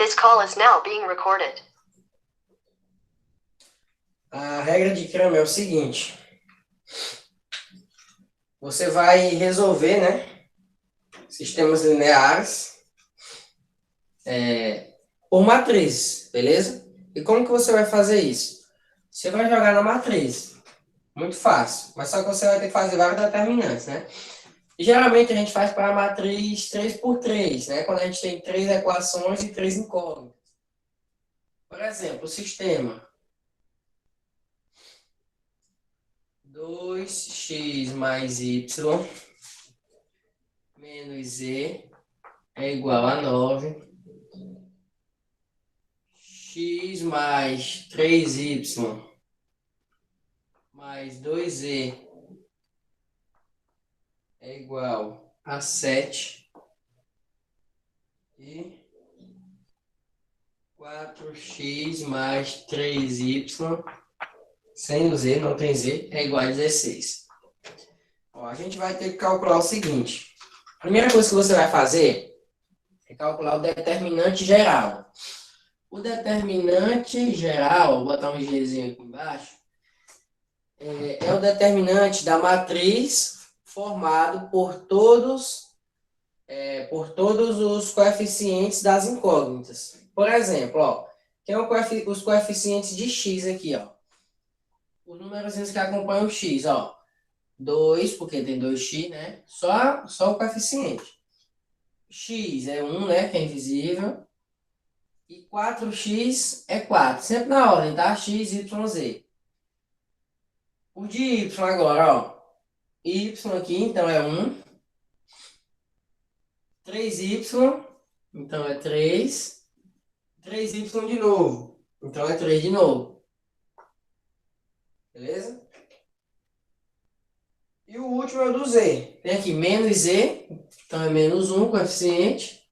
This call is now being recorded. A regra de Kramer é o seguinte. Você vai resolver, né, sistemas lineares por matrizes, beleza? E como que você vai fazer isso? Você vai jogar na matriz. Muito fácil. Mas só que você vai ter que fazer vários determinantes, né? E geralmente a gente faz para a matriz 3 por 3, né? Quando a gente tem 3 equações e 3 incógnitas. Por exemplo, o sistema 2x mais y menos z é igual a 9. X mais 3y mais 2z é igual a 7. E 4x mais 3y, sem o z, não tem z, é igual a 16. Ó, a gente vai ter que calcular o seguinte. A primeira coisa que você vai fazer é calcular o determinante geral. O determinante geral, vou botar um gzinho aqui embaixo, é o determinante da matriz formado por todos os coeficientes das incógnitas. Por exemplo, ó, tem os coeficientes de x aqui, ó. Os números que acompanham o x, ó. 2, porque tem 2x, né? Só o coeficiente. X é 1, né? Que é invisível. E 4x é 4. Sempre na ordem, tá? X, y, z. O de y agora, ó. Y aqui, então é 1. 3y, então é 3. 3y de novo, então é 3 de novo. Beleza? E o último é o do z. Tem aqui menos z, então é menos 1 coeficiente.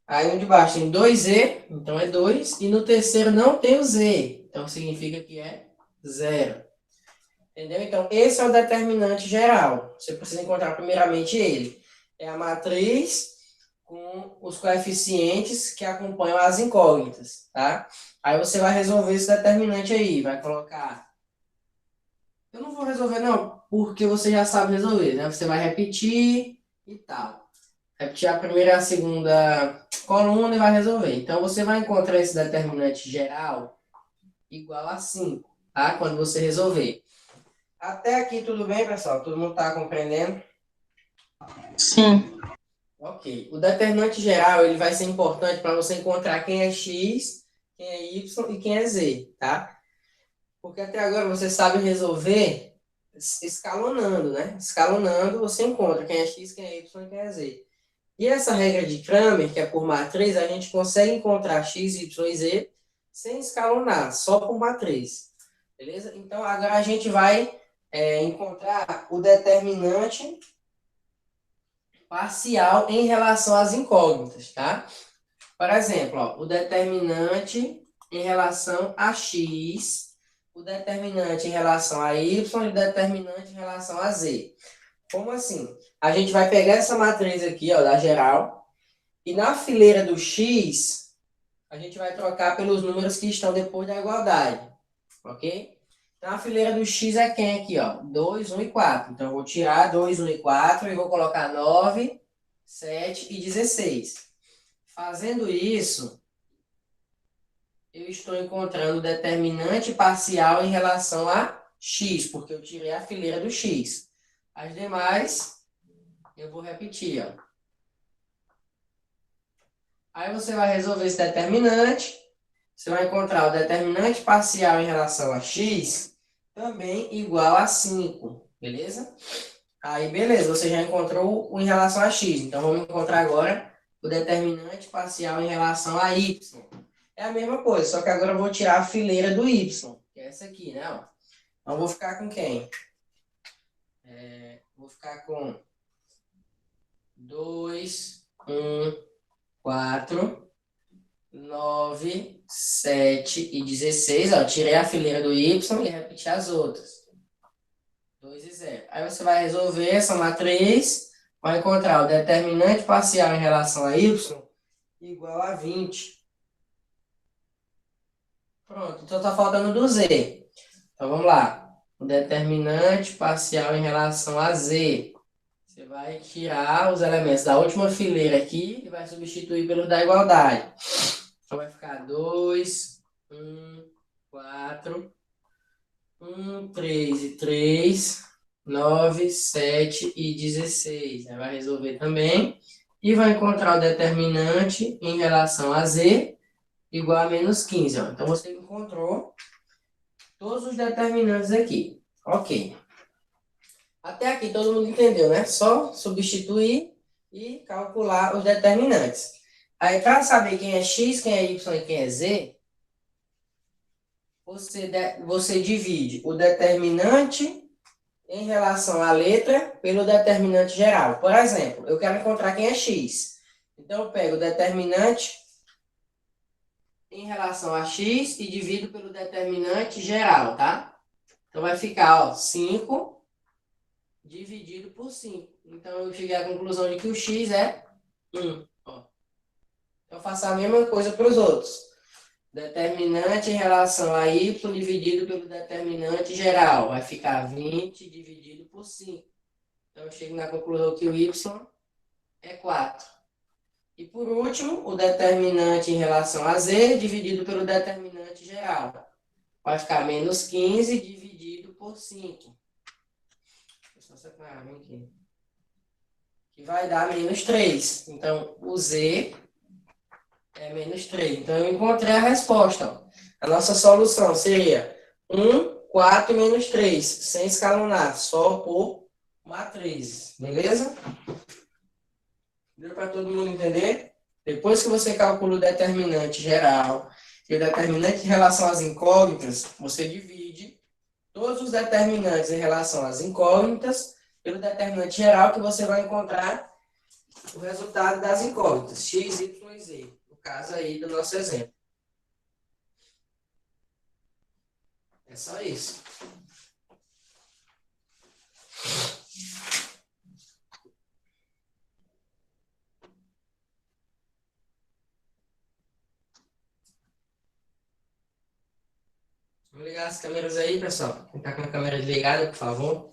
Aí no de baixo tem 2z, então é 2. E no terceiro não tem o z, então significa que é 0. Entendeu? Então esse é o determinante geral. Você precisa encontrar primeiramente ele. É a matriz com os coeficientes que acompanham as incógnitas, tá? Aí você vai resolver esse determinante aí, vai colocar... Eu não vou resolver não, porque você já sabe resolver, né? Você vai repetir e tal. Repetir a primeira e a segunda coluna e vai resolver. Então você vai encontrar esse determinante geral igual a 5, tá? Quando você resolver. Até aqui tudo bem, pessoal? Todo mundo está compreendendo? Sim. Ok. O determinante geral ele vai ser importante para você encontrar quem é x, quem é y e quem é z, tá? Porque até agora você sabe resolver escalonando, né? Escalonando você encontra quem é x, quem é y e quem é z. E essa regra de Kramer, que é por matriz, a gente consegue encontrar x, y e z sem escalonar, só por matriz. Beleza? Então agora a gente vai encontrar o determinante parcial em relação às incógnitas, tá? Por exemplo, ó, o determinante em relação a x, o determinante em relação a y e o determinante em relação a z. Como assim? A gente vai pegar essa matriz aqui, ó, da geral, e na fileira do x, a gente vai trocar pelos números que estão depois da igualdade, ok? Na fileira do x é quem aqui, ó? 2, 1 e 4. Então, eu vou tirar 2, 1 e 4 e vou colocar 9, 7 e 16. Fazendo isso, eu estou encontrando o determinante parcial em relação a x, porque eu tirei a fileira do x. As demais, eu vou repetir, ó. Aí você vai resolver esse determinante, você vai encontrar o determinante parcial em relação a x, também igual a 5, beleza? Aí, beleza, você já encontrou o em relação a x. Então, vamos encontrar agora o determinante parcial em relação a y. É a mesma coisa, só que agora eu vou tirar a fileira do y, que é essa aqui, né? Ó. Então, eu vou ficar com quem? Vou ficar com 2, 1, 4, 9, 7 e 16. Ó, tirei a fileira do y e repeti as outras. 2 e 0. Aí você vai resolver essa matriz, vai encontrar o determinante parcial em relação a y igual a 20. Pronto, então tá faltando do Z. Então vamos lá. O determinante parcial em relação a Z. Você vai tirar os elementos da última fileira aqui e vai substituir pelos da igualdade. Então vai ficar 2, 1, 4, 1, 3 e 3, 9, 7 e 16. Aí vai resolver também. E vai encontrar o determinante em relação a Z igual a menos 15. Ó. Então você encontrou todos os determinantes aqui. Ok. Até aqui todo mundo entendeu, né? Só substituir e calcular os determinantes. Aí, para saber quem é x, quem é y e quem é z, você divide o determinante em relação à letra pelo determinante geral. Por exemplo, eu quero encontrar quem é x. Então, eu pego o determinante em relação a x e divido pelo determinante geral, tá? Então, vai ficar, ó, 5 dividido por 5. Então, eu cheguei à conclusão de que o x é 1. Ó. Então, faço a mesma coisa para os outros. Determinante em relação a y dividido pelo determinante geral. Vai ficar 20 dividido por 5. Então, eu chego na conclusão que o y é 4. E, por último, o determinante em relação a z dividido pelo determinante geral. Vai ficar menos 15 dividido por 5. Só separar aqui. Que vai dar menos 3. Então, o z é menos 3. Então, eu encontrei a resposta. Ó. A nossa solução seria 1, 4 menos 3, sem escalonar, só por matrizes. Beleza? Deu para todo mundo entender? Depois que você calcula o determinante geral e o determinante em relação às incógnitas, você divide todos os determinantes em relação às incógnitas pelo determinante geral, que você vai encontrar o resultado das incógnitas, x, y e z. No caso aí do nosso exemplo. É só isso. Vamos ligar as câmeras aí, pessoal. Quem está com a câmera desligada, por favor.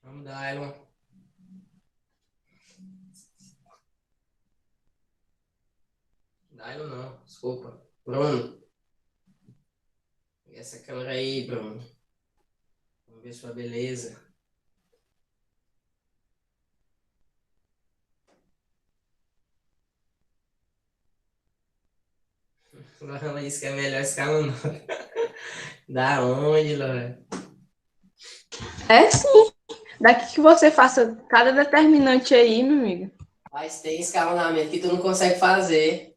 Vamos dar, Elon. Dailo não, desculpa. Bruno. Pega essa câmera aí, Bruno. Vamos ver sua beleza. Ela disse que é melhor escalonar. Da onde, Laura? É sim. Daqui que você faça cada determinante aí, meu amigo. Mas tem escalonamento que tu não consegue fazer.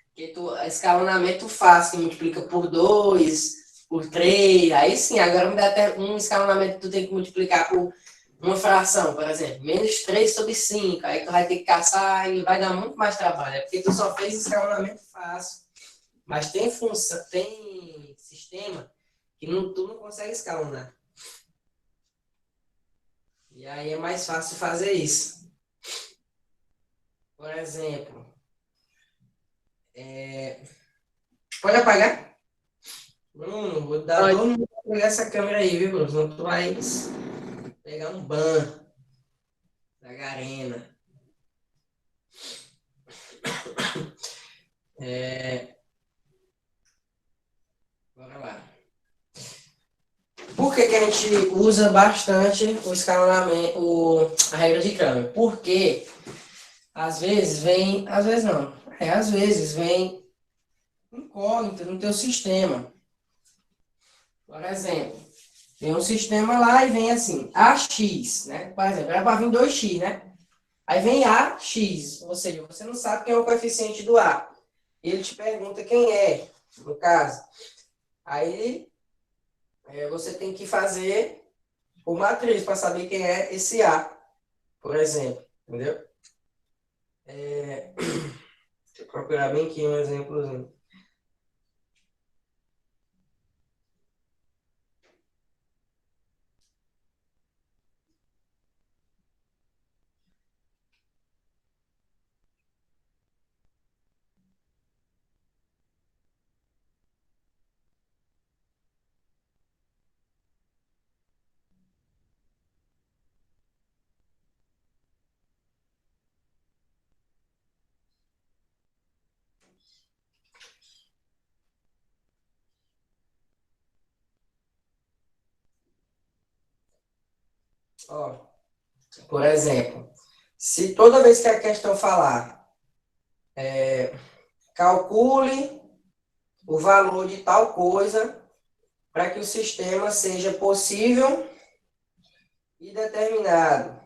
Porque escalonamento fácil, que multiplica por 2, por 3. Aí sim, agora me dá até um escalonamento que tu tem que multiplicar por uma fração, por exemplo. Menos 3 sobre 5. Aí tu vai ter que caçar e vai dar muito mais trabalho. É porque tu só fez escalonamento fácil. Mas tem função, tem sistema que tu não consegue escalonar. E aí é mais fácil fazer isso. Por exemplo, pode apagar? Bruno, vou dar todo mundo pra pegar essa câmera aí, viu, Bruno? Senão tu vai pegar um ban da Garena. Bora lá. Por que a gente usa bastante o escalonamento, a regra de Kramer? Porque às vezes vem incógnita no teu sistema. Por exemplo, tem um sistema lá e vem assim, AX, né? Por exemplo, era para vir 2x, né? Aí vem AX, ou seja, você não sabe quem é o coeficiente do A. Ele te pergunta quem é, no caso. Aí você tem que fazer por matriz para saber quem é esse A, por exemplo, entendeu? Deixa eu procurar bem aqui um exemplozinho. Ó, por exemplo, se toda vez que a questão falar calcule o valor de tal coisa para que o sistema seja possível e determinado.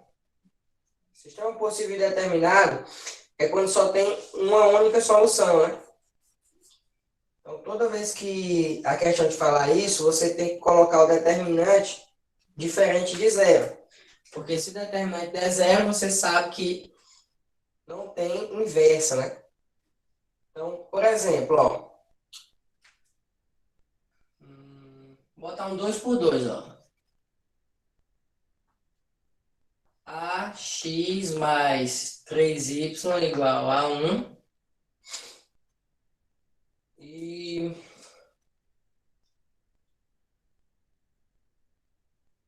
Sistema possível e determinado é quando só tem uma única solução, né? Então, toda vez que a questão te falar isso, você tem que colocar o determinante diferente de zero. Porque se o determinante der zero, você sabe que não tem inversa, né? Então, por exemplo, ó, botar um 2 por 2, ó. AX mais 3y igual a 1. E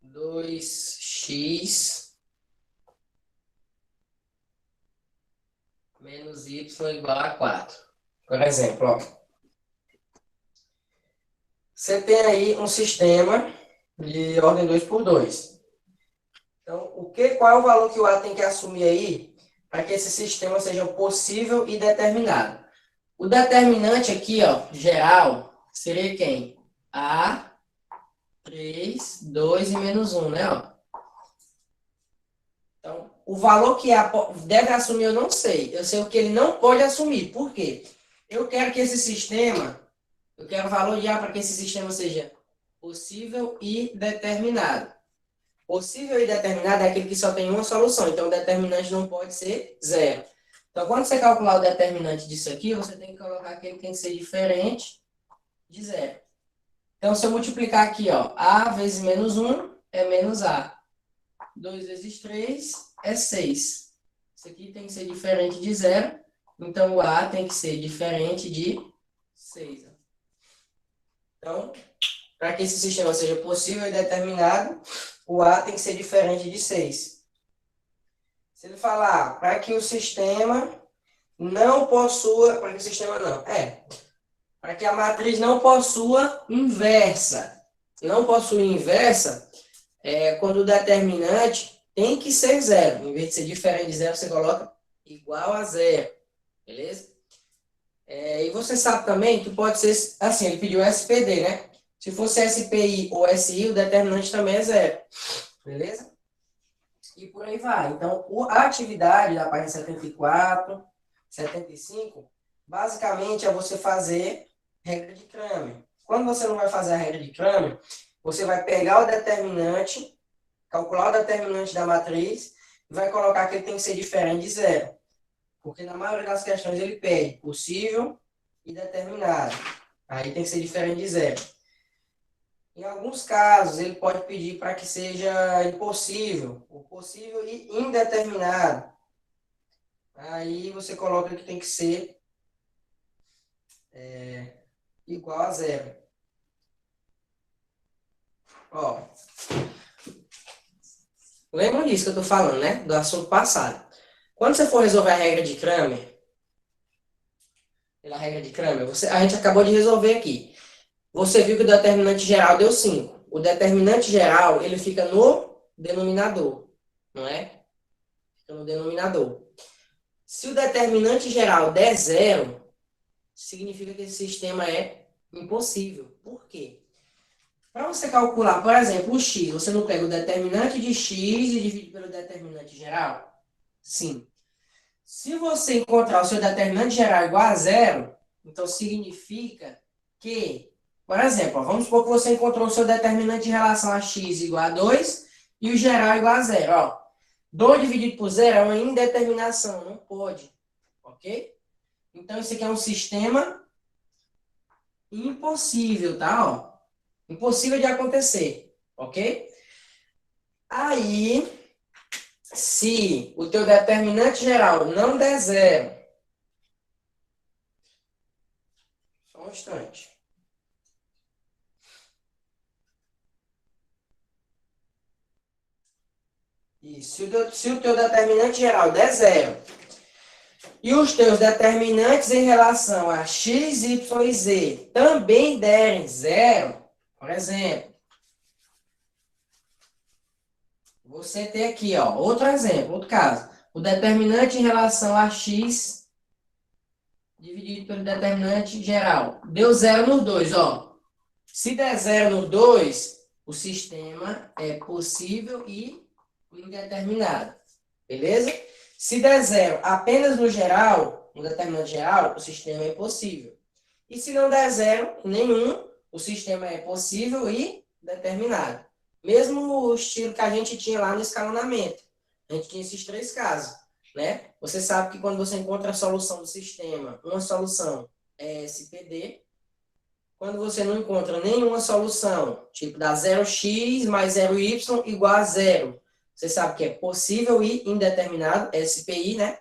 2x menos y igual a 4. Por exemplo, ó. Você tem aí um sistema de ordem 2 por 2. Então, qual é o valor que o A tem que assumir aí para que esse sistema seja possível e determinado? O determinante aqui, ó, geral, seria quem? A, 3, 2 e menos 1, né? Ó. Então, o valor que A deve assumir eu não sei. Eu sei o que ele não pode assumir. Por quê? Eu quero que esse sistema, eu quero o valor de A para que esse sistema seja possível e determinado. Possível e determinado é aquele que só tem uma solução. Então, o determinante não pode ser zero. Então, quando você calcular o determinante disso aqui, você tem que colocar que ele tem que ser diferente de zero. Então, se eu multiplicar aqui, ó, A vezes menos 1 é menos A. 2 vezes 3 é 6. Isso aqui tem que ser diferente de zero. Então, o A tem que ser diferente de 6. Então, para que esse sistema seja possível e determinado, o A tem que ser diferente de 6. Se ele falar para que o sistema não possua... Para que o sistema não... para que a matriz não possua inversa. Não possui inversa quando o determinante tem que ser zero. Em vez de ser diferente de zero, você coloca igual a zero. Beleza? E você sabe também que pode ser assim, ele pediu SPD, né? Se fosse SPI ou SI, o determinante também é zero. Beleza? E por aí vai. Então, a atividade da página 74, 75, basicamente é você fazer regra de Cramer. Quando você não vai fazer a regra de Cramer, você vai pegar o determinante, calcular o determinante da matriz e vai colocar que ele tem que ser diferente de zero. Porque na maioria das questões ele pede possível e determinado. Aí tem que ser diferente de zero. Em alguns casos, ele pode pedir para que seja impossível, ou possível e indeterminado. Aí você coloca que tem que ser igual a zero. Ó, lembra disso que eu estou falando, né? Do assunto passado. Quando você for resolver a regra de Cramer, pela regra de Cramer, a gente acabou de resolver aqui. Você viu que o determinante geral deu 5. O determinante geral, ele fica no denominador, não é? Fica no denominador. Se o determinante geral der zero, significa que esse sistema é impossível. Por quê? Para você calcular, por exemplo, o x, você não pega o determinante de x e divide pelo determinante geral? Sim. Se você encontrar o seu determinante geral igual a zero, então significa que Por exemplo, ó, vamos supor que você encontrou o seu determinante em relação a x igual a 2 e o geral igual a zero. Ó, 2 dividido por zero é uma indeterminação, não pode. Ok? Então, isso aqui é um sistema impossível, tá? Ó, impossível de acontecer. Ok? Aí, se o teu determinante geral não der zero, só um instante. Isso. Se o teu determinante geral der zero e os teus determinantes em relação a x, y e z também derem zero, por exemplo, você tem aqui, ó, outro exemplo, outro caso. O determinante em relação a x dividido pelo determinante geral. Deu zero nos dois, ó. Se der zero nos dois, o sistema é possível e indeterminado. Beleza? Se der zero apenas no geral, no determinante geral, o sistema é possível. E se não der zero nenhum, o sistema é possível e determinado. Mesmo o estilo que a gente tinha lá no escalonamento. A gente tinha esses três casos, né? Você sabe que quando você encontra a solução do sistema, uma solução é SPD. Quando você não encontra nenhuma solução, tipo dá 0x mais 0y igual a zero, você sabe que é possível e indeterminado, SPI, né?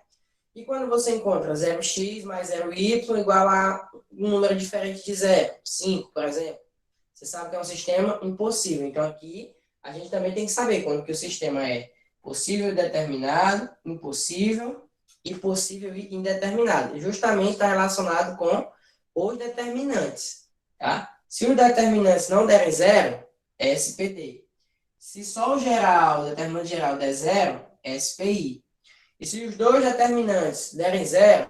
E quando você encontra 0x mais 0y igual a um número diferente de zero, 5, por exemplo, você sabe que é um sistema impossível. Então, aqui, a gente também tem que saber quando que o sistema é possível e determinado, impossível e possível e indeterminado. E justamente está relacionado com os determinantes. Tá? Se os determinantes não derem zero, é SPD. Se só o geral, o determinante geral der zero, é SPI. E se os dois determinantes derem zero,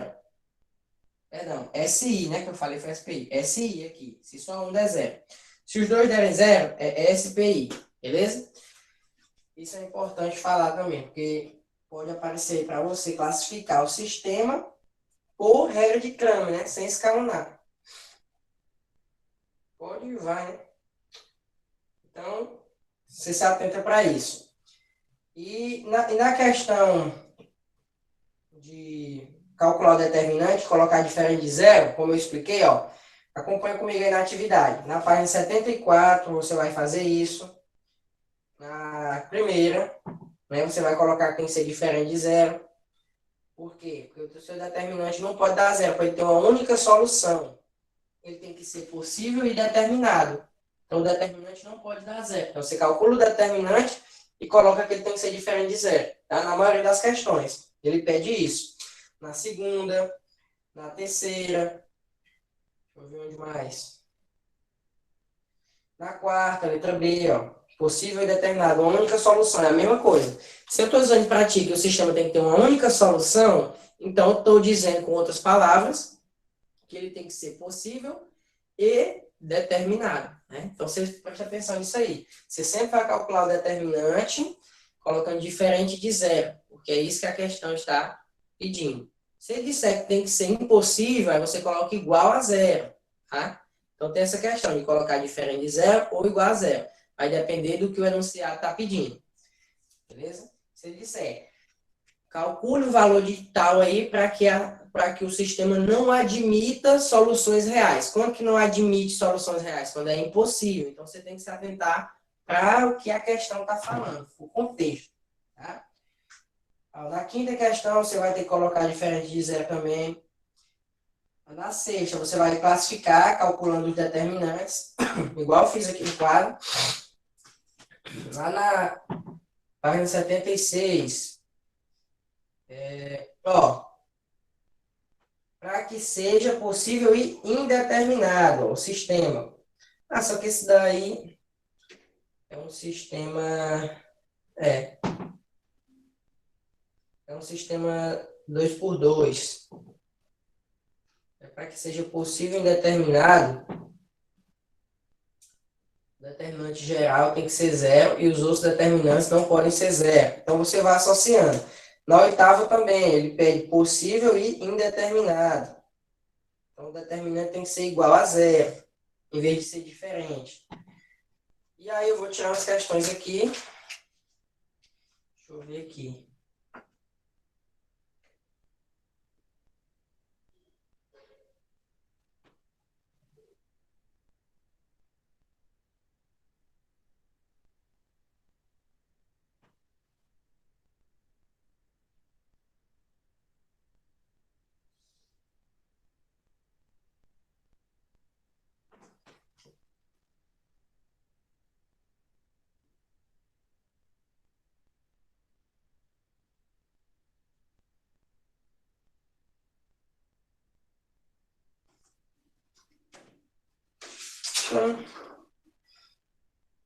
perdão, SI, né, que eu falei foi SPI. SI aqui, se só um der zero. Se os dois derem zero, é SPI, beleza? Isso é importante falar também, porque pode aparecer para você classificar o sistema por regra de Kramer, né, sem escalonar. Pode e vai, né? Então, você se atenta para isso. E na questão de calcular o determinante, colocar diferente de zero, como eu expliquei, ó, acompanha comigo aí na atividade. Na página 74, você vai fazer isso. Na primeira, né, você vai colocar que tem que ser diferente de zero. Por quê? Porque o seu determinante não pode dar zero, pode ter uma única solução. Ele tem que ser possível e determinado. Então, o determinante não pode dar zero. Então, você calcula o determinante e coloca que ele tem que ser diferente de zero. Tá? Na maioria das questões, ele pede isso. Na segunda, na terceira, deixa eu ver onde mais. Na quarta, letra B, ó, possível e determinado, uma única solução, é a mesma coisa. Se eu estou dizendo para ti que o sistema tem que ter uma única solução, então eu estou dizendo com outras palavras que ele tem que ser possível e determinado, né? Então, você preste atenção nisso aí. Você sempre vai calcular o determinante colocando diferente de zero, porque é isso que a questão está pedindo. Se ele disser que tem que ser impossível, aí você coloca igual a zero, tá? Então, tem essa questão de colocar diferente de zero ou igual a zero. Vai depender do que o enunciado está pedindo. Beleza? Se ele disser, calcule o valor de tal aí para que o sistema não admita soluções reais. Quando que não admite soluções reais? Quando é impossível. Então, você tem que se atentar para o que a questão está falando, o contexto. Tá? Na quinta questão, você vai ter que colocar diferente de zero também. Na sexta, você vai classificar, calculando os determinantes, igual eu fiz aqui no quadro. Lá na página 76, para que seja possível e indeterminado o sistema. Só que esse daí é um sistema... É um sistema 2x2. Para que seja possível e indeterminado, o determinante geral tem que ser zero e os outros determinantes não podem ser zero. Então, você vai associando. Na oitava também, ele pede possível e indeterminado. Então, o determinante tem que ser igual a zero. em vez de ser diferente. E aí eu vou tirar umas questões aqui. Deixa eu ver aqui.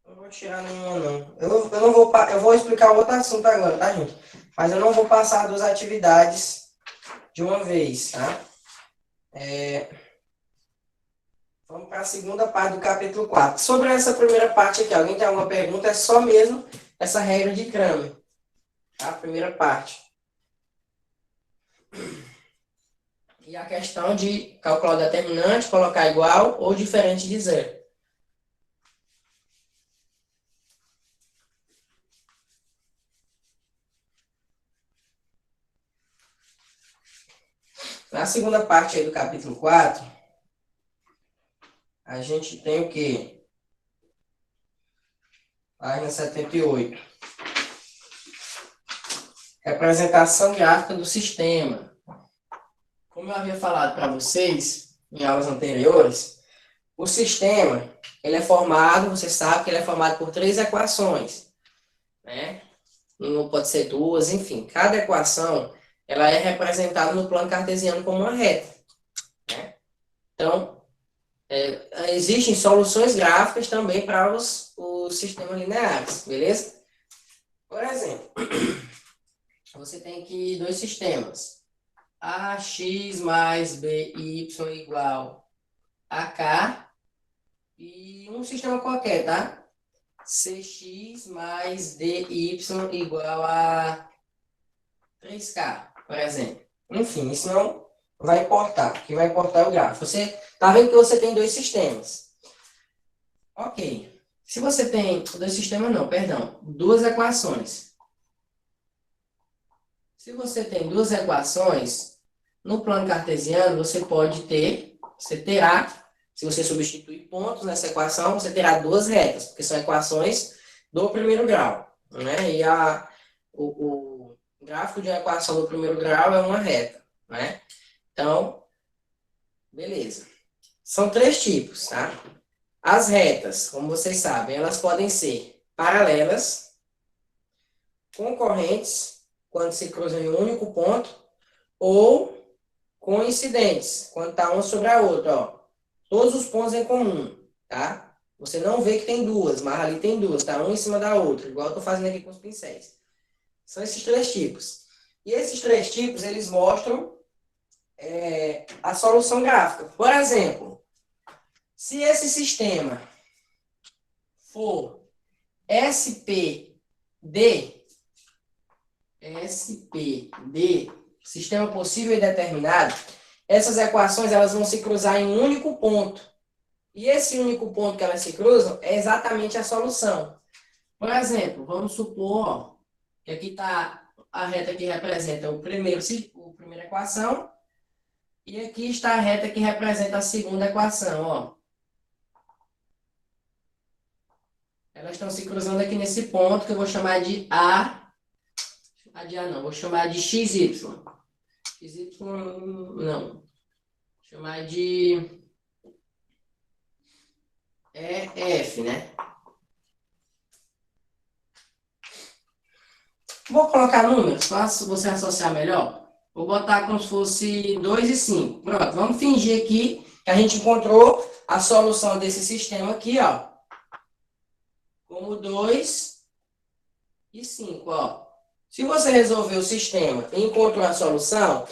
Não vou tirar nenhuma, não. Eu vou explicar outro assunto agora, tá, gente? Mas eu não vou passar duas atividades de uma vez, tá? Vamos para a segunda parte do capítulo 4. Sobre essa primeira parte aqui, alguém tem alguma pergunta? É só mesmo essa regra de Kramer, tá? A primeira parte. E a questão de calcular o determinante, colocar igual ou diferente de zero. Na segunda parte aí do capítulo 4, a gente tem o quê? Página 78. Representação gráfica do sistema. Como eu havia falado para vocês em aulas anteriores, o sistema, ele é formado, você sabe que ele é formado por 3 equações, né? Não pode ser 2, enfim. Cada equação, ela é representada no plano cartesiano como uma reta, né? Então, existem soluções gráficas também para os sistemas lineares, beleza? Por exemplo, você tem aqui 2 sistemas. AX mais BY igual a K e um sistema qualquer, tá? CX mais DY igual a 3K, por exemplo. Enfim, isso não vai importar. O que vai importar é o gráfico. Você tá vendo que você tem 2 sistemas. Ok. Se você tem 2 sistemas, não, perdão. 2 equações. Se você tem 2 equações, no plano cartesiano você terá, se você substituir pontos nessa equação, você terá 2 retas, porque são equações do primeiro grau, né? E o gráfico de uma equação do primeiro grau é uma reta, né? Então, beleza. São 3 tipos, tá? As retas, como vocês sabem, elas podem ser paralelas, concorrentes, quando se cruzam em um único ponto, ou coincidentes, quando está uma sobre a outra, ó. Todos os pontos em comum, tá? Você não vê que tem 2, mas ali tem 2, tá? Uma em cima da outra, igual eu tô fazendo aqui com os pincéis. São esses 3 tipos. E esses 3 tipos, eles mostram a solução gráfica. Por exemplo, se esse sistema for SPD, sistema possível e determinado, essas equações elas vão se cruzar em um único ponto. E esse único ponto que elas se cruzam é exatamente a solução. Por exemplo, vamos supor ó, que aqui está a reta que representa a primeira equação, e aqui está a reta que representa a segunda equação. Ó. Elas estão se cruzando aqui nesse ponto que eu vou chamar de vou chamar de XY. XY, não. Vou chamar de F, né? Vou colocar números, para você associar melhor. Vou botar como se fosse 2 e 5. Pronto, vamos fingir aqui que a gente encontrou a solução desse sistema aqui, ó. Como 2 e 5, ó. Se você resolver o sistema e encontrou a solução,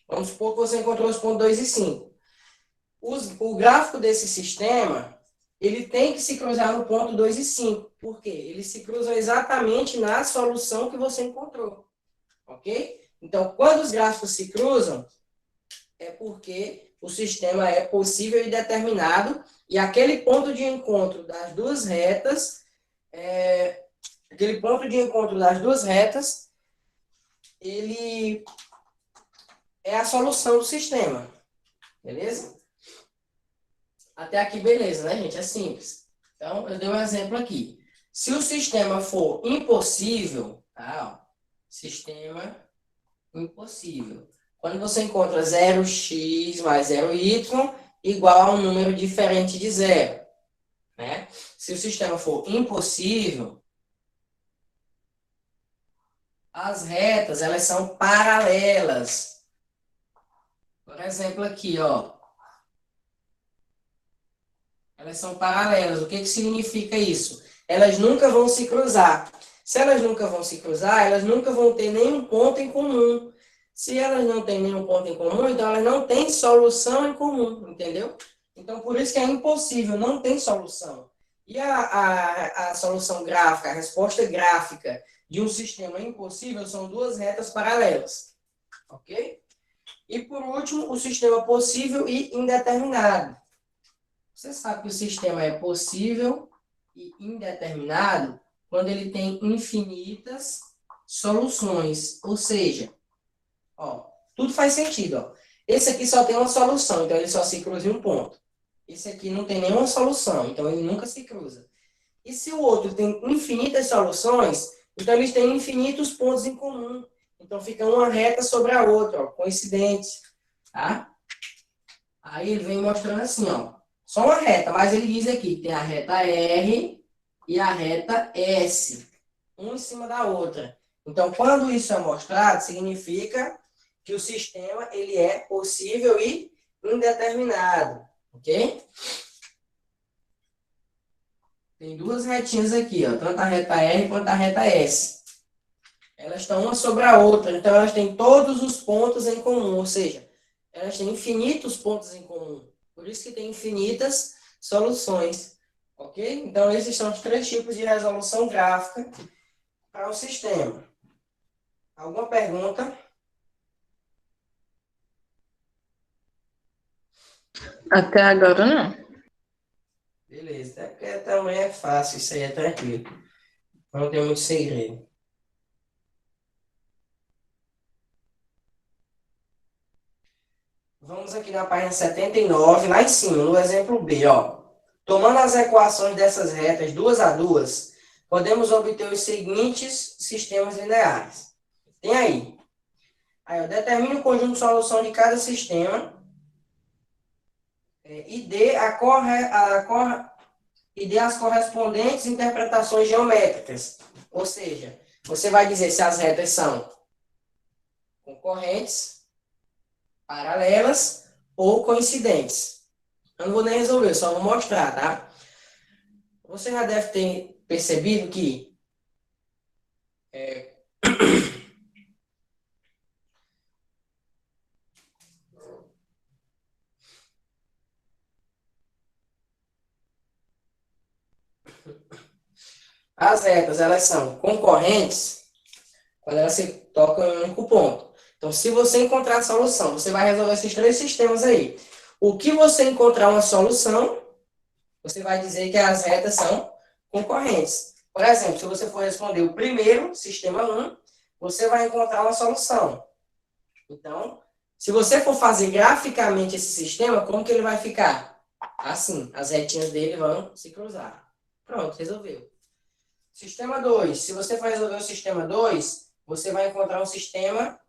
vamos supor que você encontrou os pontos 2 e 5. O gráfico desse sistema, ele tem que se cruzar no ponto 2 e 5. Por quê? Eles se cruzam exatamente na solução que você encontrou. Ok? Então, quando os gráficos se cruzam, é porque o sistema é possível e determinado, e aquele ponto de encontro das duas retas, ele é a solução do sistema, beleza? Até aqui, beleza, né, gente? É simples. Então, eu dei um exemplo aqui. Se o sistema for impossível, tá? Ó, sistema impossível. Quando você encontra 0x mais 0y igual a um número diferente de zero, né? Se o sistema for impossível, as retas, elas são paralelas. Por exemplo, aqui, ó. Elas são paralelas. O que que significa isso? Elas nunca vão se cruzar. Se elas nunca vão se cruzar, elas nunca vão ter nenhum ponto em comum. Se elas não têm nenhum ponto em comum, então elas não têm solução em comum, entendeu? Então, por isso que é impossível, não tem solução. E a solução gráfica, a resposta gráfica de um sistema impossível são duas retas paralelas. Ok? E, por último, o sistema possível e indeterminado. Você sabe que o sistema é possível e indeterminado quando ele tem infinitas soluções. Ou seja, ó, tudo faz sentido. Ó. Esse aqui só tem uma solução, então ele só se cruza em um ponto. Esse aqui não tem nenhuma solução, então ele nunca se cruza. E se o outro tem infinitas soluções, então eles têm infinitos pontos em comum. Então fica uma reta sobre a outra, ó, coincidente. Tá? Aí ele vem mostrando assim, ó. Só uma reta, mas ele diz aqui que tem a reta R e a reta S, uma em cima da outra. Então, quando isso é mostrado, significa que o sistema ele é possível e indeterminado, ok? Tem duas retinhas aqui, ó, tanto a reta R quanto a reta S. Elas estão uma sobre a outra, então elas têm todos os pontos em comum, ou seja, elas têm infinitos pontos em comum. Por isso que tem infinitas soluções, ok? Então, esses são os três tipos de resolução gráfica para o sistema. Alguma pergunta? Até agora não. Beleza, até porque também é fácil, isso aí é tranquilo. Não tem muito segredo. Vamos aqui na página 79, lá em cima, no exemplo B, ó. Tomando as equações dessas retas duas a duas, podemos obter os seguintes sistemas lineares. Tem aí. Aí, ó, determine o conjunto de solução de cada sistema e dê as correspondentes interpretações geométricas. Ou seja, você vai dizer se as retas são concorrentes, paralelas ou coincidentes. Eu não vou nem resolver, só vou mostrar, tá? Você já deve ter percebido que as retas, elas são concorrentes quando elas se tocam em um único ponto. Então, se você encontrar a solução, você vai resolver esses três sistemas aí. O que você encontrar uma solução, você vai dizer que as retas são concorrentes. Por exemplo, se você for responder o primeiro, sistema 1, você vai encontrar uma solução. Então, se você for fazer graficamente esse sistema, como que ele vai ficar? Assim, as retinhas dele vão se cruzar. Pronto, resolveu. Sistema 2. Se você for resolver o sistema 2, você vai encontrar um sistema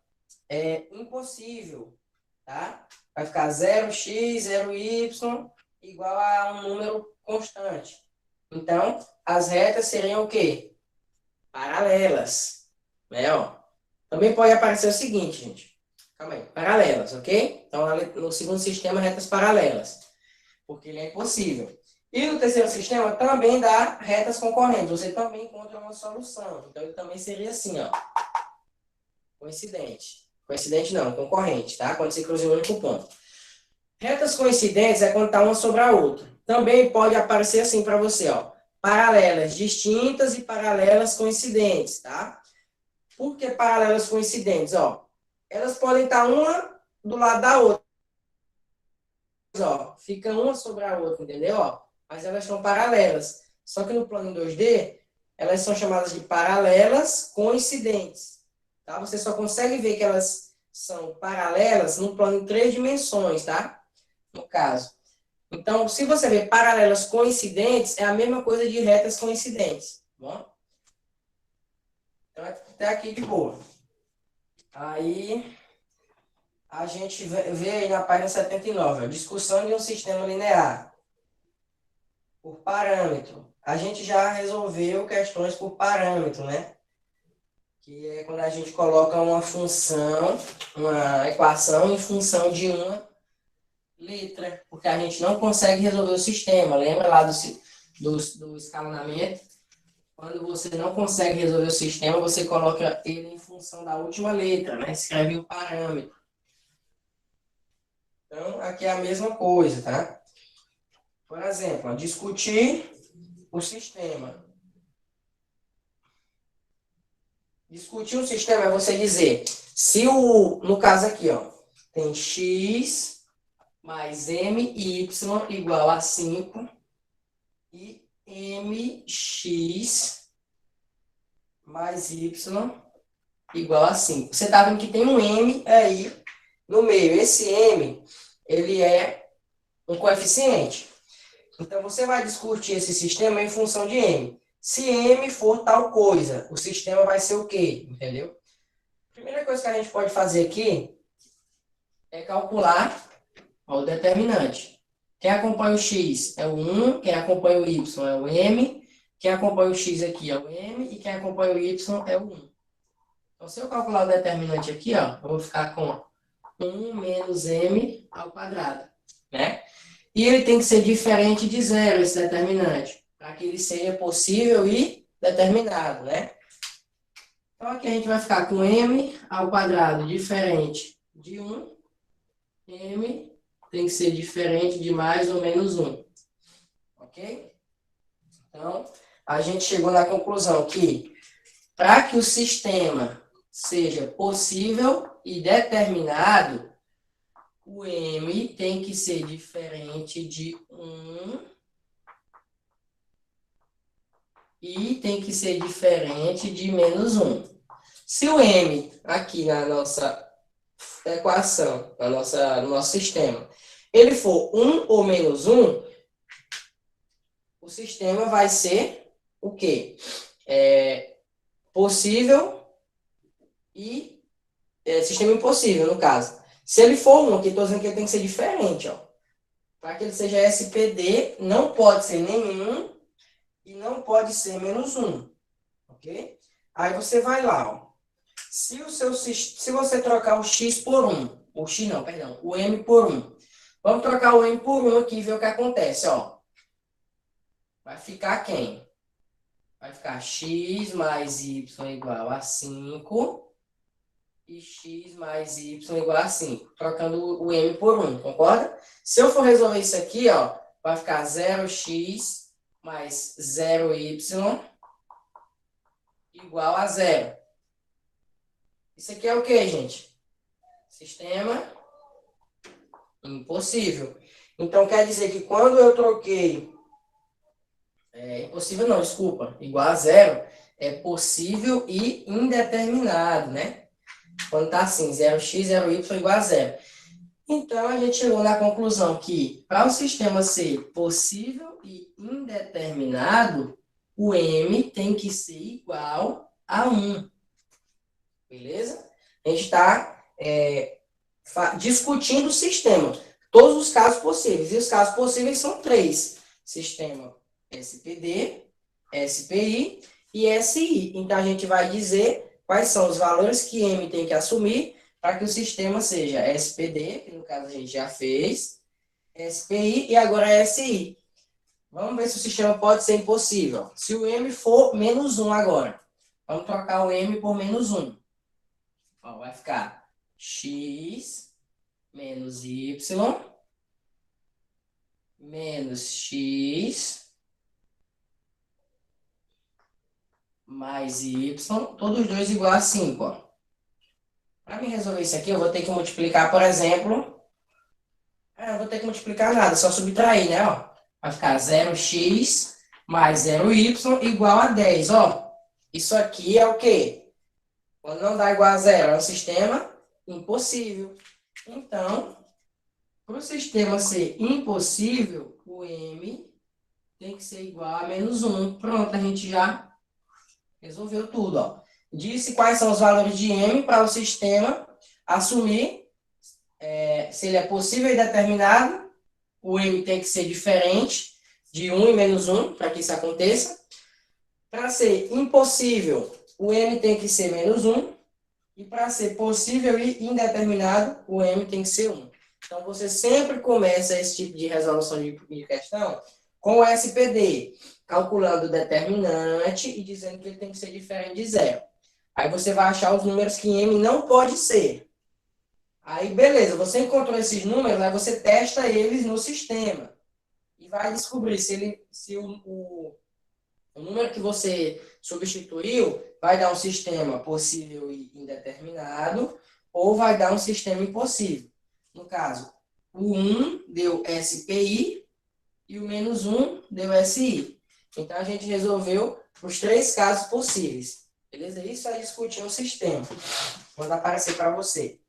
impossível, tá? Vai ficar 0x, 0y igual a um número constante. Então, as retas seriam o quê? Paralelas. Né, ó? Também pode aparecer o seguinte, gente. Calma aí. Paralelas, ok? Então, no segundo sistema, retas paralelas. Porque ele é impossível. E no terceiro sistema também dá retas concorrentes. Você também encontra uma solução. Então, ele também seria assim, ó. Coincidente. Coincidente não, concorrente, tá? Quando se cruza um único ponto. Retas coincidentes é quando está uma sobre a outra. Também pode aparecer assim para você, ó. Paralelas distintas e paralelas coincidentes, tá? Por que paralelas coincidentes? Ó, elas podem estar uma do lado da outra. ó, fica uma sobre a outra, entendeu? Ó, mas elas estão paralelas. Só que no plano em 2D, elas são chamadas de paralelas coincidentes. Tá? Você só consegue ver que elas são paralelas no plano em 3 dimensões, tá? No caso. Então, se você vê paralelas coincidentes, é a mesma coisa de retas coincidentes. Tá bom? Então, até aqui de boa. Aí, a gente vê aí na página 79, a discussão de um sistema linear por parâmetro. A gente já resolveu questões por parâmetro, né? Que é quando a gente coloca uma função, uma equação em função de uma letra, porque a gente não consegue resolver o sistema. Lembra lá do escalonamento? Quando você não consegue resolver o sistema, você coloca ele em função da última letra, né? Escreve o parâmetro. Então, aqui é a mesma coisa, tá? Por exemplo, ó, discutir o sistema. Discutir um sistema é você dizer, se no caso aqui, ó, tem x mais my igual a 5 e mx mais y igual a 5. Você tá vendo que tem um m aí no meio. Esse m, ele é um coeficiente. Então, você vai discutir esse sistema em função de m. Se m for tal coisa, o sistema vai ser o quê? Entendeu? A primeira coisa que a gente pode fazer aqui é calcular o determinante. Quem acompanha o x é o 1, quem acompanha o y é o m, quem acompanha o x aqui é o m e quem acompanha o y é o 1. Então, se eu calcular o determinante aqui, ó, eu vou ficar com 1 menos m ao quadrado, né? E ele tem que ser diferente de zero, esse determinante, para que ele seja possível e determinado, né? Então, aqui a gente vai ficar com m ao quadrado diferente de 1. M tem que ser diferente de mais ou menos 1. Ok? Então, a gente chegou na conclusão que, para que o sistema seja possível e determinado, o m tem que ser diferente de 1 e tem que ser diferente de menos 1. Se o m, aqui na nossa equação, no nosso sistema, ele for 1 ou menos 1, o sistema vai ser o quê? Possível e... sistema impossível, no caso. Se ele for 1, aqui estou dizendo que ele tem que ser diferente, ó. Para que ele seja SPD, não pode ser nenhum e não pode ser menos 1. Ok? Aí você vai lá, ó. Se você trocar o x por 1, o x não, perdão, o m por 1. Vamos trocar o m por 1 aqui e ver o que acontece, ó. Vai ficar quem? Vai ficar x mais y igual a 5 e x mais y igual a 5, trocando o m por 1, concorda? Se eu for resolver isso aqui, ó, vai ficar 0x mais 0y igual a 0. Isso aqui é o quê, gente? Sistema impossível. Então, quer dizer que quando eu troquei... impossível não, desculpa. Igual a 0, é possível e indeterminado, né? Quando tá assim, 0x, 0y igual a 0. Então, a gente chegou na conclusão que, para o sistema ser possível e indeterminado, o m tem que ser igual a 1. Beleza? A gente está discutindo o sistema. Todos os casos possíveis. E os casos possíveis são 3. Sistema SPD, SPI e SI. Então, a gente vai dizer quais são os valores que m tem que assumir para que o sistema seja SPD, que no caso a gente já fez, SPI e agora SI. Vamos ver se o sistema pode ser impossível. Se o m for menos 1 agora, vamos trocar o m por menos 1. Ó, vai ficar x menos y menos x mais y, todos os dois igual a 5. Ó. Para me resolver isso aqui, eu vou ter que multiplicar, por exemplo, Não vou ter que multiplicar nada, só subtrair, né? Ó. Vai ficar 0x mais 0y igual a 10. Ó, isso aqui é o quê? Quando não dá igual a zero, é um sistema impossível. Então, para o sistema ser impossível, o m tem que ser igual a menos 1. Pronto, a gente já resolveu tudo. Ó. Disse quais são os valores de m para o sistema assumir se ele é possível e determinado. O m tem que ser diferente de 1 e menos 1 para que isso aconteça. Para ser impossível, o m tem que ser menos 1. E para ser possível e indeterminado, o m tem que ser 1. Então, você sempre começa esse tipo de resolução de questão com o SPD, calculando o determinante e dizendo que ele tem que ser diferente de zero. Aí você vai achar os números que m não pode ser. Aí, beleza, você encontrou esses números, aí você testa eles no sistema. E vai descobrir se o número que você substituiu vai dar um sistema possível e indeterminado ou vai dar um sistema impossível. No caso, o 1 deu SPI e o menos 1 deu SI. Então, a gente resolveu os 3 casos possíveis. Beleza? Isso é discutir um sistema. Quando aparecer para você.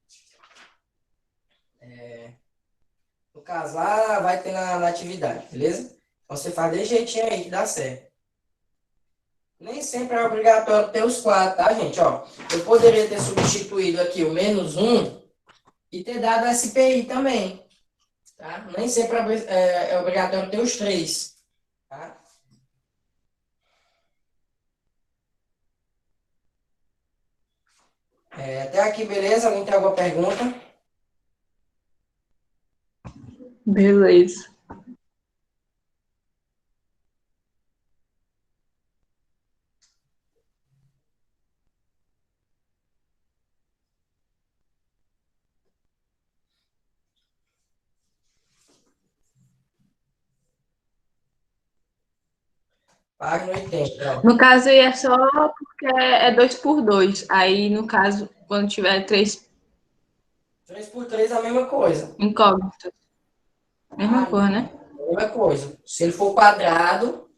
No caso, lá vai ter na atividade, beleza? Então, você faz desse jeitinho aí que dá certo. Nem sempre é obrigatório ter os 4, tá, gente? Ó, eu poderia ter substituído aqui o menos 1 e ter dado SPI também. Tá? Nem sempre é obrigatório ter os 3. Tá? Até aqui, beleza? Alguém tem alguma pergunta? Beleza. Página 80. Ó. No caso aí é só porque é 2 por 2. Aí, no caso, quando tiver 3 3 por 3 é a mesma coisa. incógnitas. Mesma coisa, né? Mesma coisa. Se ele for quadrado,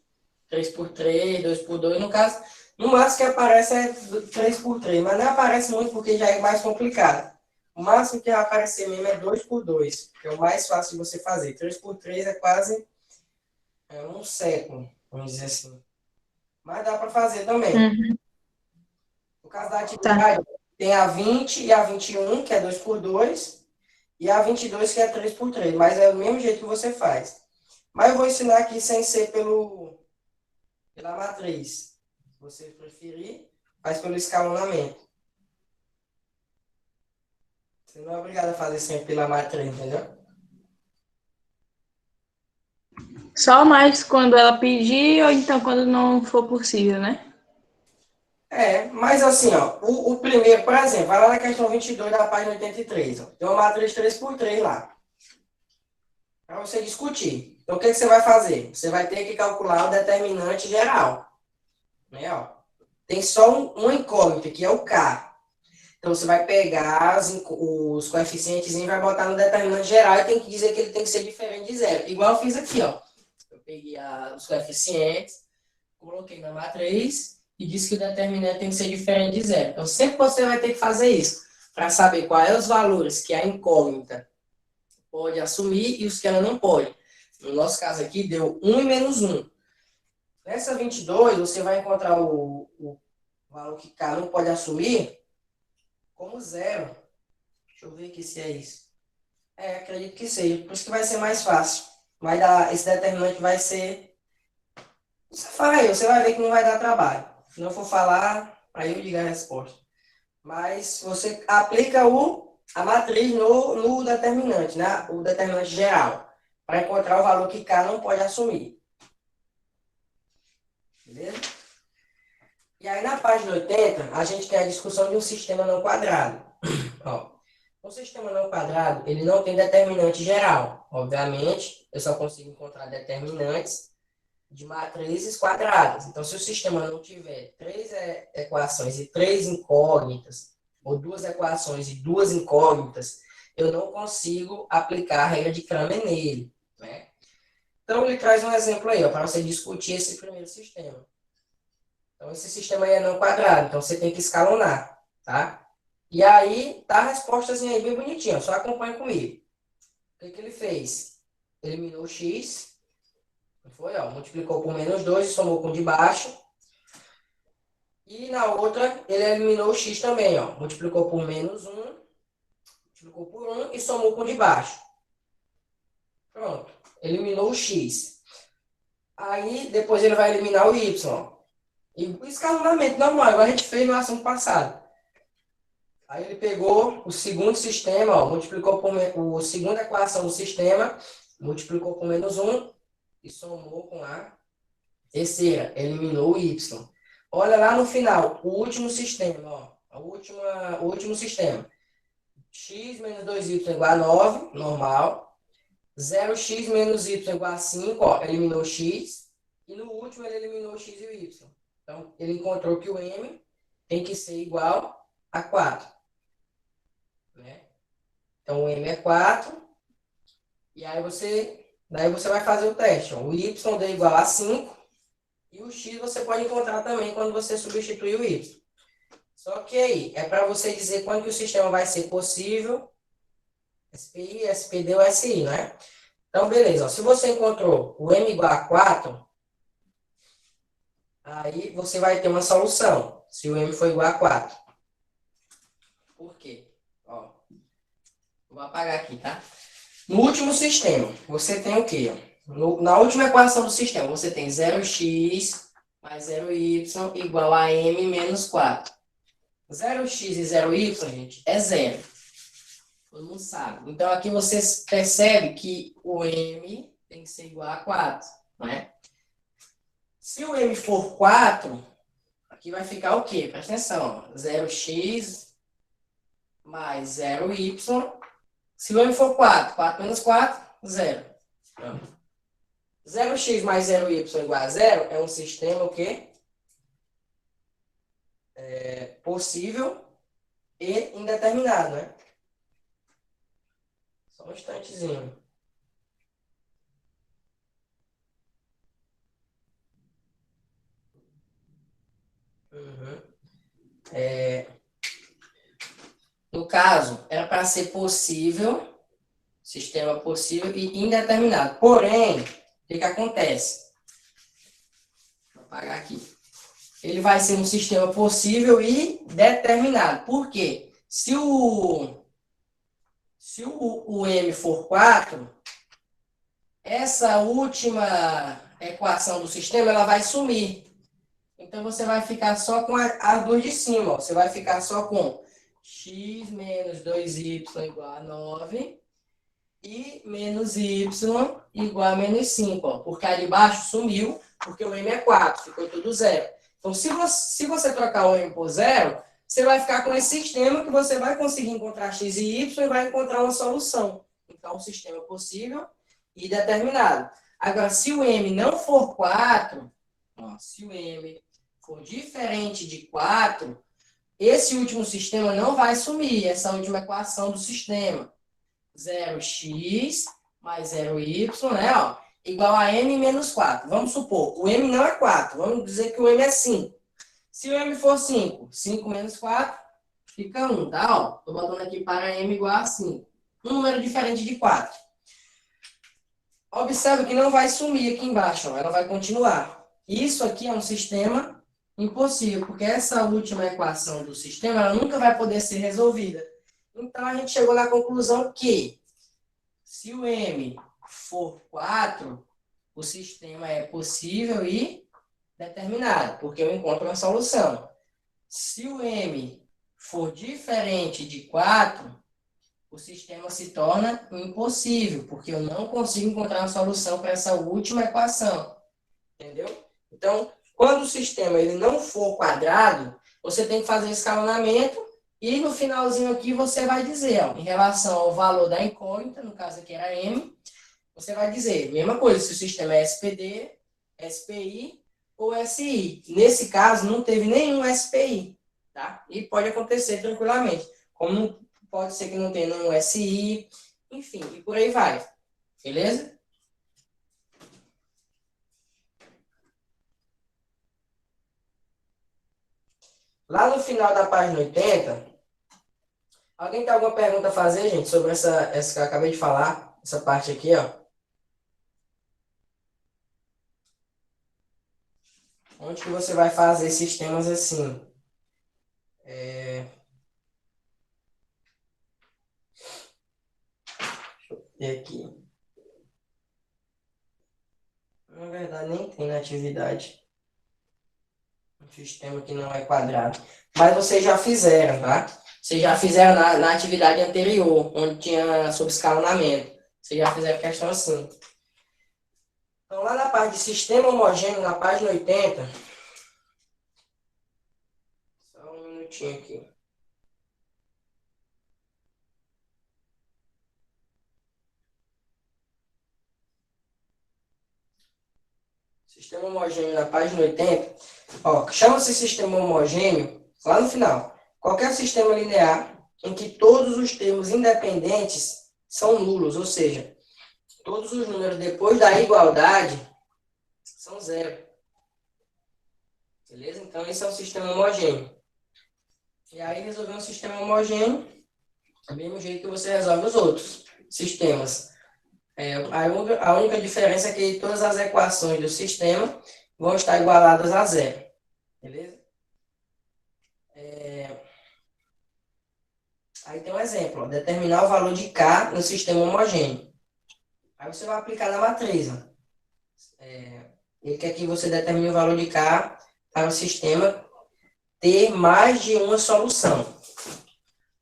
3 por 3, 2 por 2, no caso, no máximo que aparece é 3 por 3, mas não aparece muito porque já é mais complicado. O máximo que vai aparecer mesmo é 2 por 2, que é o mais fácil de você fazer. 3 por 3 é quase um século, vamos dizer assim. Mas dá para fazer também. Uhum. No caso da atividade, tem a 20 e a 21, que é 2 por 2, e a 22, que é 3 por 3, mas é o mesmo jeito que você faz. Mas eu vou ensinar aqui sem ser pela matriz. Se você preferir, faz pelo escalonamento. Você não é obrigado a fazer sempre pela matriz, entendeu? Só mais quando ela pedir ou então quando não for possível, né? Mas assim, ó, o primeiro, por exemplo, vai lá na questão 22 da página 83, ó, tem uma matriz 3 por 3 lá, para você discutir. Então, o que você vai fazer? Você vai ter que calcular o determinante geral, né, ó. Tem só uma incógnita, que é o K. Então, você vai pegar os coeficientes e vai botar no determinante geral e tem que dizer que ele tem que ser diferente de zero. Igual eu fiz aqui, ó. Eu peguei os coeficientes, coloquei na matriz e disse que o determinante tem que ser diferente de zero. Então, sempre você vai ter que fazer isso, para saber quais os valores que a incógnita pode assumir e os que ela não pode. No nosso caso aqui, deu 1 e menos 1. Nessa 22, você vai encontrar o valor que K não pode assumir como zero. Deixa eu ver aqui se é isso. Acredito que seja. Por isso que vai ser mais fácil. Esse determinante vai ser... Você vai ver que não vai dar trabalho. Se não for falar, aí eu digo a resposta. Mas você aplica a matriz no determinante, né? O determinante geral, para encontrar o valor que K não pode assumir. Beleza? E aí, na página 80, a gente tem a discussão de um sistema não quadrado. Ó, um sistema não quadrado, ele não tem determinante geral. Obviamente, eu só consigo encontrar determinantes de matrizes quadradas. Então, se o sistema não tiver 3 equações e 3 incógnitas, ou 2 equações e 2 incógnitas, eu não consigo aplicar a regra de Kramer nele, né? Então, ele traz um exemplo aí, para você discutir esse primeiro sistema. Então, esse sistema aí é não quadrado, então você tem que escalonar, tá? E aí, tá a respostazinha aí bem bonitinha, só acompanha comigo. O que ele fez? Eliminou o x, foi, ó, multiplicou por -2 e somou com o de baixo. E na outra, ele eliminou o x também, ó, multiplicou por -1, multiplicou por 1 e somou com o de baixo. Pronto, eliminou o x. Aí, depois ele vai eliminar o y. E o escalonamento normal, igual a gente fez no assunto passado. Aí ele pegou o segundo sistema, ó, multiplicou por a segunda equação do sistema, multiplicou por -1 e somou com a terceira, eliminou o y. Olha lá no final, o último sistema, ó, o último sistema. X menos 2y igual a 9, normal. 0x menos y igual a 5, ó, eliminou x. E no último ele eliminou o x e o y. Então, ele encontrou que o m tem que ser igual a 4. Né? Então, o m é 4. E aí daí você vai fazer o teste. Ó. O y deu igual a 5. E o x você pode encontrar também quando você substituir o y. Só que aí, é para você dizer quando que o sistema vai ser possível, SPI, SPD ou SI, né? Então, beleza. Ó. Se você encontrou o m igual a 4, aí você vai ter uma solução, se o m for igual a 4. Por quê? Ó, vou apagar aqui, tá? No último sistema, você tem o quê? Na última equação do sistema, você tem 0x mais 0y igual a m menos 4. 0x e 0y, gente, é 0. Todo mundo sabe. Então, aqui você percebe que o m tem que ser igual a 4, né? Se o m for 4, aqui vai ficar o quê? Presta atenção. 0x mais 0y. Se o m for 4, 4 menos 4, 0. 0x mais 0y igual a 0 é um sistema o quê? Possível e indeterminado, né? Só um instantezinho. No caso, era para ser possível, sistema possível e indeterminado. Porém, o que acontece? Vou apagar aqui. Ele vai ser um sistema possível e determinado. Por quê? Se o m for 4, essa última equação do sistema ela vai sumir. Então, você vai ficar só com as duas de cima. Ó. Você vai ficar só com x menos 2y igual a 9 e menos y igual a menos 5. Ó. Porque a de baixo sumiu, porque o m é 4, ficou tudo zero. Então, se você trocar o m por zero, você vai ficar com esse sistema que você vai conseguir encontrar x e y e vai encontrar uma solução. Então, um sistema possível e determinado. Agora, se o m não for 4, ó, se o m for diferente de 4, esse último sistema não vai sumir, essa última equação do sistema. 0x mais 0y, né, ó, igual a m menos 4. Vamos supor, o m não é 4, vamos dizer que o m é 5. Se o m for 5, 5 menos 4, fica 1, tá? Ó, tô botando aqui para m igual a 5. Um número diferente de 4. Observe que não vai sumir aqui embaixo, ó, ela vai continuar. Isso aqui é um sistema impossível, porque essa última equação do sistema ela nunca vai poder ser resolvida. Então, a gente chegou na conclusão que, se o m for 4, o sistema é possível e determinado, porque eu encontro uma solução. Se o m for diferente de 4, o sistema se torna impossível, porque eu não consigo encontrar uma solução para essa última equação. Entendeu? Então, quando o sistema ele não for quadrado, você tem que fazer escalonamento e no finalzinho aqui você vai dizer, ó, em relação ao valor da incógnita, no caso aqui era m, você vai dizer, mesma coisa, se o sistema é SPD, SPI ou SI. Nesse caso, não teve nenhum SPI, tá? E pode acontecer tranquilamente. Como pode ser que não tenha nenhum SI, enfim, e por aí vai. Beleza? Lá no final da página 80, alguém tem alguma pergunta a fazer, gente, sobre essa que eu acabei de falar? Essa parte aqui, ó. Onde que você vai fazer sistemas assim? E aqui. Na verdade, nem tem na atividade. Um sistema que não é quadrado. Mas vocês já fizeram, tá? Vocês já fizeram na atividade anterior, onde tinha sobre escalonamento. Vocês já fizeram questão assim. Então, lá na parte de sistema homogêneo, na página 80. Só um minutinho aqui. Sistema homogêneo na página 80. Ó, chama-se sistema homogêneo lá no final. Qualquer sistema linear em que todos os termos independentes são nulos, ou seja, todos os números depois da igualdade são zero. Beleza? Então, esse é um sistema homogêneo. E aí, resolver um sistema homogêneo é do mesmo jeito que você resolve os outros sistemas. A única diferença é que todas as equações do sistema vão estar igualadas a zero. Beleza? Aí tem um exemplo, ó, determinar o valor de K no sistema homogêneo. Aí você vai aplicar na matriz. Ó. Ele quer que você determine o valor de K para o sistema ter mais de uma solução.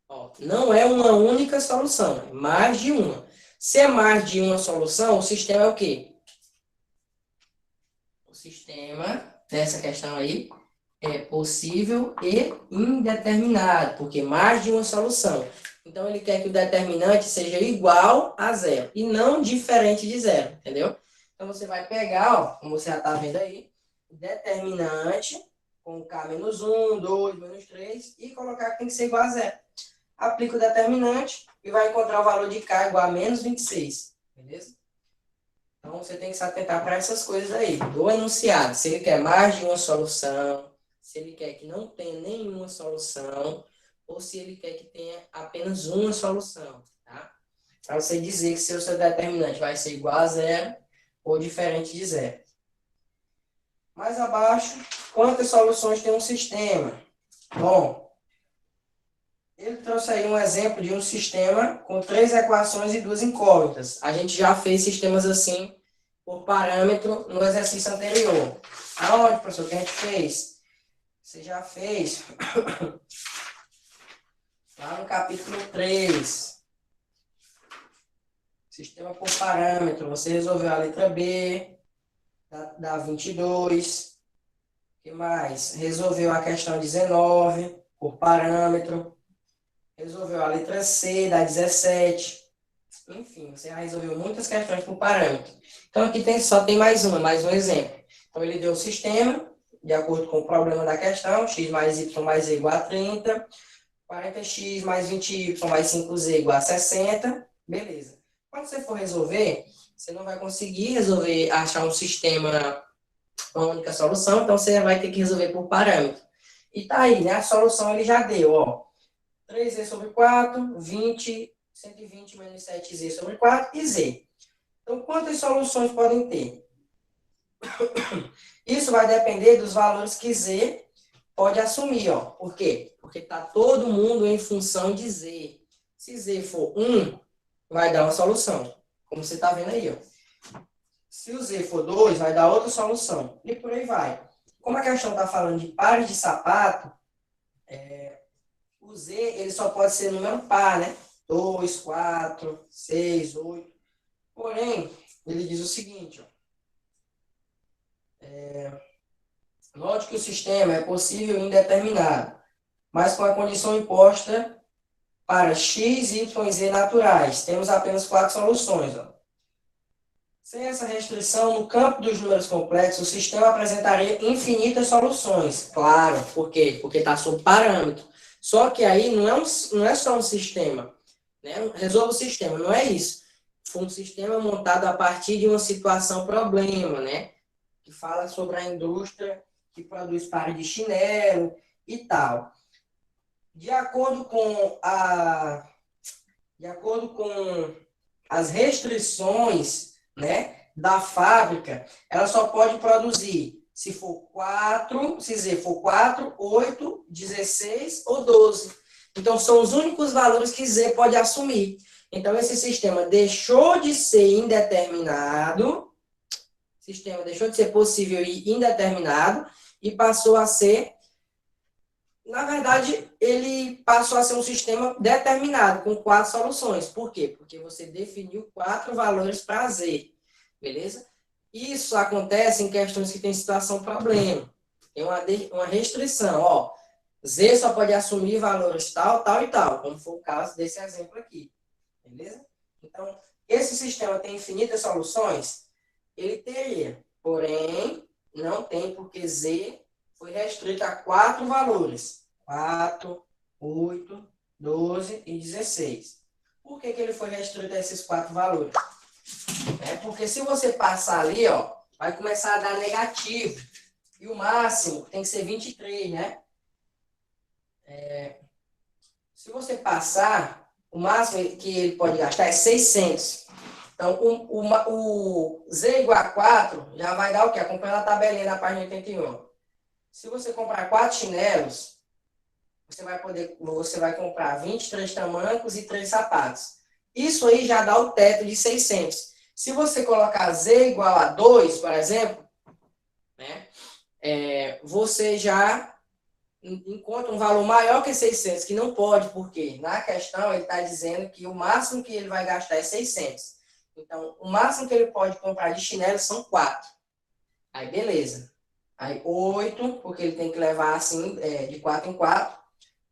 Ó, não é uma única solução, é mais de uma. Se é mais de uma solução, o sistema é o quê? O sistema dessa questão aí é possível e indeterminado, porque mais de uma solução. Então, ele quer que o determinante seja igual a zero e não diferente de zero, entendeu? Então, você vai pegar, ó, como você já está vendo aí, o determinante com K menos 1, 2, menos 3 e colocar que tem que ser igual a zero. Aplica o determinante e vai encontrar o valor de K igual a menos 26, beleza? Então, você tem que se atentar para essas coisas aí, do enunciado. Se ele quer mais de uma solução, se ele quer que não tenha nenhuma solução, ou se ele quer que tenha apenas uma solução, tá? Para você dizer que o seu determinante vai ser igual a zero ou diferente de zero. Mais abaixo, quantas soluções tem um sistema? Bom, ele trouxe aí um exemplo de um sistema com 3 equações e 2 incógnitas. A gente já fez sistemas assim por parâmetro no exercício anterior. Aonde, professor, que a gente fez? Você já fez lá no capítulo 3. Sistema por parâmetro. Você resolveu a letra B, dá 22. O que mais? Resolveu a questão 19 por parâmetro. Resolveu a letra C, dá 17. Enfim, você já resolveu muitas questões por parâmetro. Então, aqui só tem mais um exemplo. Então, ele deu o sistema, de acordo com o problema da questão, x mais y mais z igual a 30, 40x mais 20y mais 5z igual a 60, beleza. Quando você for resolver, você não vai conseguir achar um sistema, uma única solução, então você vai ter que resolver por parâmetro. E tá aí, né? A solução ele já deu, ó. 3z sobre 4, 20, 120 menos 7z sobre 4 e z. Então, quantas soluções podem ter? Isso vai depender dos valores que z pode assumir, ó. Por quê? Porque está todo mundo em função de z. Se z for 1, vai dar uma solução, como você está vendo aí, ó. Se o z for 2, vai dar outra solução. E por aí vai. Como a questão está falando de pares de sapato, o z ele só pode ser número par, né? 2, 4, 6, 8. Porém, ele diz o seguinte, ó. Note que o sistema é possível e indeterminado, mas com a condição imposta para x, y e z naturais. Temos apenas 4 soluções. Ó. Sem essa restrição, no campo dos números complexos, o sistema apresentaria infinitas soluções. Claro, por quê? Porque está sob parâmetro. Só que aí não é só um sistema, né? Resolva o sistema, não é isso. Foi um sistema montado a partir de uma situação problema, né? Que fala sobre a indústria que produz pares de chinelo e tal. De acordo com as restrições, né, da fábrica, ela só pode produzir se for 4, se Z for 4, 8, 16 ou 12. Então, são os únicos valores que Z pode assumir. Então, esse sistema deixou de ser indeterminado, sistema deixou de ser possível e indeterminado, e passou a ser, na verdade, ele passou a ser um sistema determinado, com 4 soluções. Por quê? Porque você definiu 4 valores para Z, beleza? Isso acontece em questões que tem situação problema. Tem uma restrição, ó. Z só pode assumir valores tal, tal e tal, como foi o caso desse exemplo aqui, beleza? Então, esse sistema tem infinitas soluções? Ele teria, porém, não tem, porque Z foi restrito a 4 valores. 4, 8, 12 e 16. Por que ele foi restrito a esses 4 valores? Porque se você passar ali, ó, vai começar a dar negativo. E o máximo tem que ser 23, né? Se você passar, o máximo que ele pode gastar é 600. Então, o Z igual a 4 já vai dar o quê? Acompanhando a tabelinha da página 81. Se você comprar 4 chinelos, você vai comprar 23 tamancos e 3 sapatos. Isso aí já dá o teto de 600. Se você colocar Z igual a 2, por exemplo, né, você já encontra um valor maior que 600, que não pode, porque na questão ele está dizendo que o máximo que ele vai gastar é 600. Então, o máximo que ele pode comprar de chinelo são 4. Aí, beleza. Aí, 8, porque ele tem que levar assim, de 4 em 4.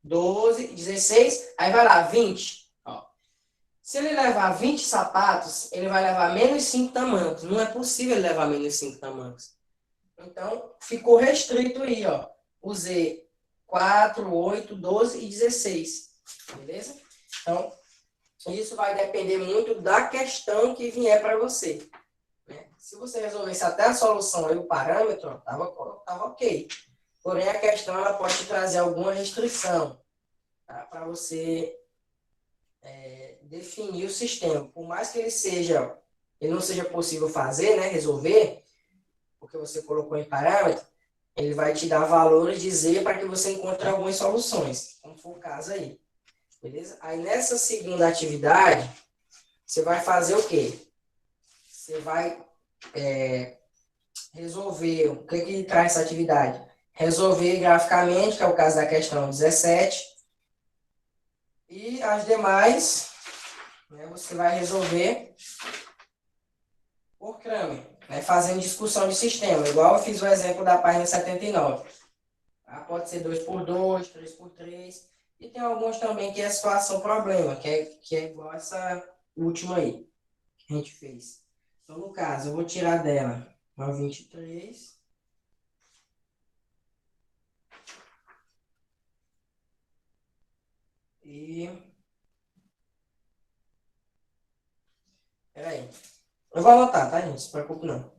12, 16, aí vai lá, 20. Ó. Se ele levar 20 sapatos, ele vai levar menos 5 tamancos. Não é possível ele levar menos 5 tamancos. Então, ficou restrito aí, ó. Usei 4, 8, 12 e 16. Beleza? Então, isso vai depender muito da questão que vier para você. Né? Se você resolvesse até a solução e o parâmetro, tava ok. Porém, a questão ela pode te trazer alguma restrição, tá? Para você definir o sistema. Por mais que ele não seja possível fazer, né, resolver, porque você colocou em parâmetro, ele vai te dar valores de Z para que você encontre algumas soluções, como for o caso aí. Beleza? Aí, nessa segunda atividade, você vai fazer o quê? Você vai resolver, o que traz essa atividade? Resolver graficamente, que é o caso da questão 17, e as demais, né, você vai resolver por Kramer, né, fazendo discussão de sistema, igual eu fiz o exemplo da página 79. Tá? Pode ser 2x2, 3x3, e tem alguns também que é situação problema, que é igual essa última aí, que a gente fez. Então, no caso, eu vou tirar dela uma 23. E... Peraí. Eu vou anotar, tá, gente? Não se preocupe, não.